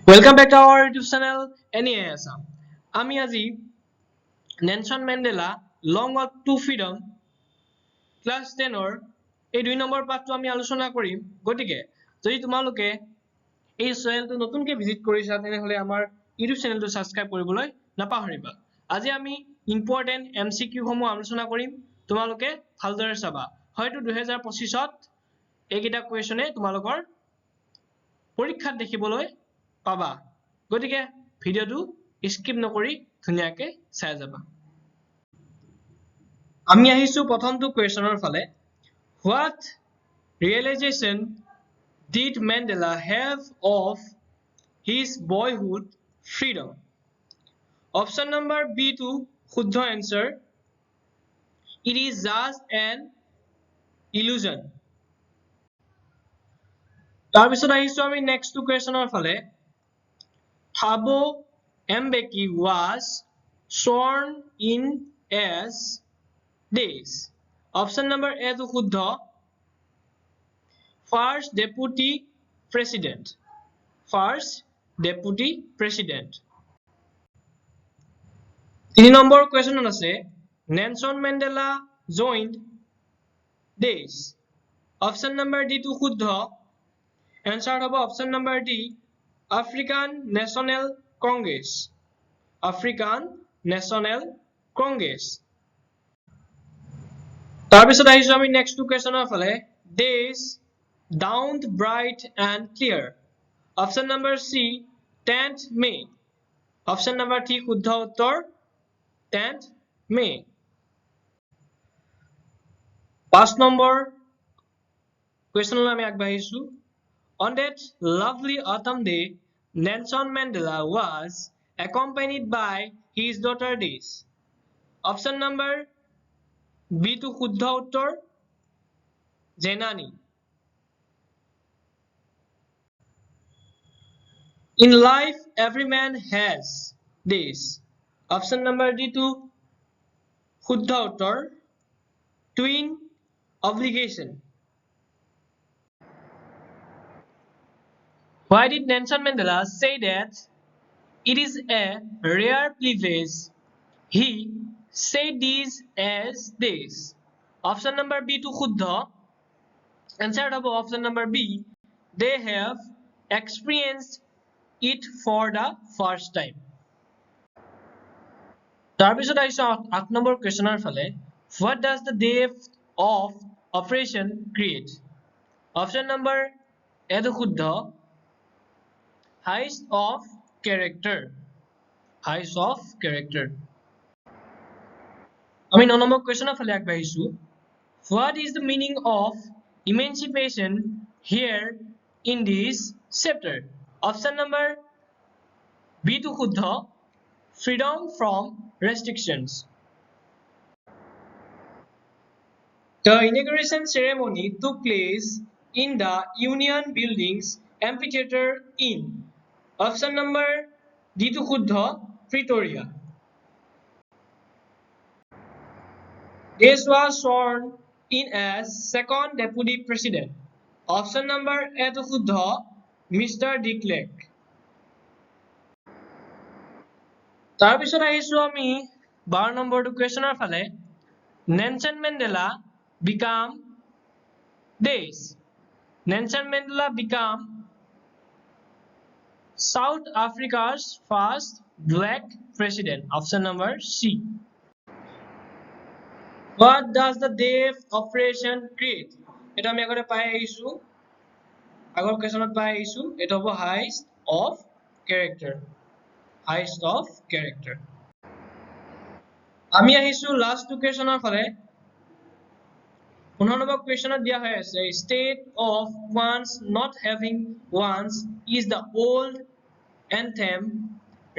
Welcome back to our YouTube channel NEA Assam. আমি আজি Nelson Mandela long walk to freedom class 10 ৰ এই 2 number পাঠটো আমি আলোচনা কৰিম। গতিকে যদি তোমালোকে এই চেনেলটো নতুনকৈ ভিজিট কৰিছা তেনেহলে আমাৰ YouTube চেনেলটো সাবস্ক্ৰাইব কৰিবলৈ নাপাহৰিবা। আজি আমি ইম্পৰ্টেন্ট MCQ সমূহ আলোচনা কৰিম। তোমালোকে ভালদৰে চাবা। হয়তো 2025 ত এইকেইটা কোৱেশ্যনে তোমালোকৰ পৰীক্ষাত দেখিবলৈ পাবা। গতিকে ভিডিওটো স্কিপ নকৰি ধুনীয়াকৈ চাই যাবা। আমি আহিছো প্ৰথমটো কোৱেশ্যনৰ ফালে। What realization did Mandela have of his boyhood freedom? Option number B to শুদ্ধ answer. It is just an illusion. তাৰপিছত আহিছো আমি next to questionৰ ফালে। Thabo Mbeki was sworn in as this. Option number A to শুদ্ধ First Deputy President. First Deputy President. 3 number question আছে Nelson Mandela joined this. Option number D to শুদ্ধ Answer হ'ব option number D African National Congress. African National Congress. তাৰপিছত আহিছো আমি next to questionৰ ফালে Days dawned bright and clear. Option number C 10th May. Option number D শুদ্ধ উত্তৰ 10th May. 5 number কুৱেশ্যনলৈ আমি আগবাঢ়িছো On that lovely autumn day, Nelson Mandela was accompanied by his daughter Days. Option number B to শুদ্ধ উত্তৰ Jenani. In life, every man has this. Option number D to শুদ্ধ উত্তৰ twin obligation. Why did Nelson Mandela say that it is a rare privilege? He said this as this. Option number B to শুদ্ধ Answer of option number B. They have experienced it for the first time. তাৰপিছত আহিছো 8 number কুৱেশ্যনৰ ফালে What does the depth of operation create? Option number A to শুদ্ধ Height of character. Height of character. আমি 9 number কুৱেশ্যনৰ ফালে আগবাঢ়িছো What is the meaning of emancipation here in this chapter? Option number B to শুদ্ধ Freedom from restrictions. The inauguration ceremony took place in the Union Buildings Amphitheater in Option number D to শুদ্ধ Pretoria. This was sworn in as second deputy president. Option number A to শুদ্ধ Mr. de Klerk. তাৰপিছত আহিছো আমি 12 নম্বৰটো কুৱেশ্যনৰ ফালে Nelson Mandela became this. Nelson Mandela became South Africa's first black president. Option number C. What does the depth operation create? এটা আমি আগতে পাই আহিছো আগৰ কুৱেশ্যনত পাই আহিছো এটা হ'ব height of character. Height of character. আমি আহিছো লাষ্ট টু কুৱেশ্যনৰ ফালে 15 নম্বৰ কুৱেশ্যনত দিয়া হৈ আছে State of one's not having one's is the old anthem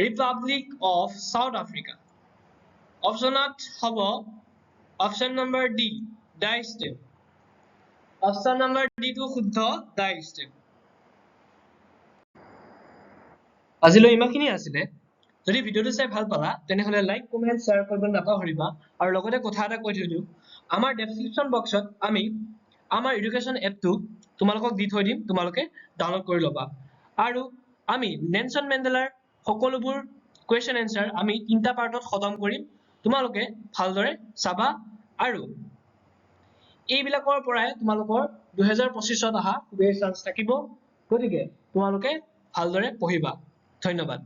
Republic of South Africa. Optionত হ'ব Option number D die step. Option number D to শুদ্ধ die step. আজিলৈ ইমানখিনি আছিল। যদি ভিডিওটো চাই ভাল পালা তেনেহলে লাইক কমেন্ট শেয়াৰ কৰিব নাপাহৰিবা আৰু লগতে কথা এটা কৈ দিও আমাৰ ডেসক্ৰিপচন বক্সত আমি আমাৰ এডুকেশ্যন এপটো তোমালোকক দি থৈ দিম তোমালোকে ডাউনলোড কৰি লবা আৰু আমি নেলসন মেণ্ডেলাৰ সকলোবোৰ কুৱেশ্যন এনসাৰ আমি 3টা পাৰ্টত খতম কৰিম তোমালোকে ভালদৰে চাবা আৰু এইবিলাকৰ পৰাই তোমালোকৰ 2025ত অহা খুবেই চান্স থাকিব গতিকে তোমালোকে ভালদৰে পঢ়িবা ধন্যবাদ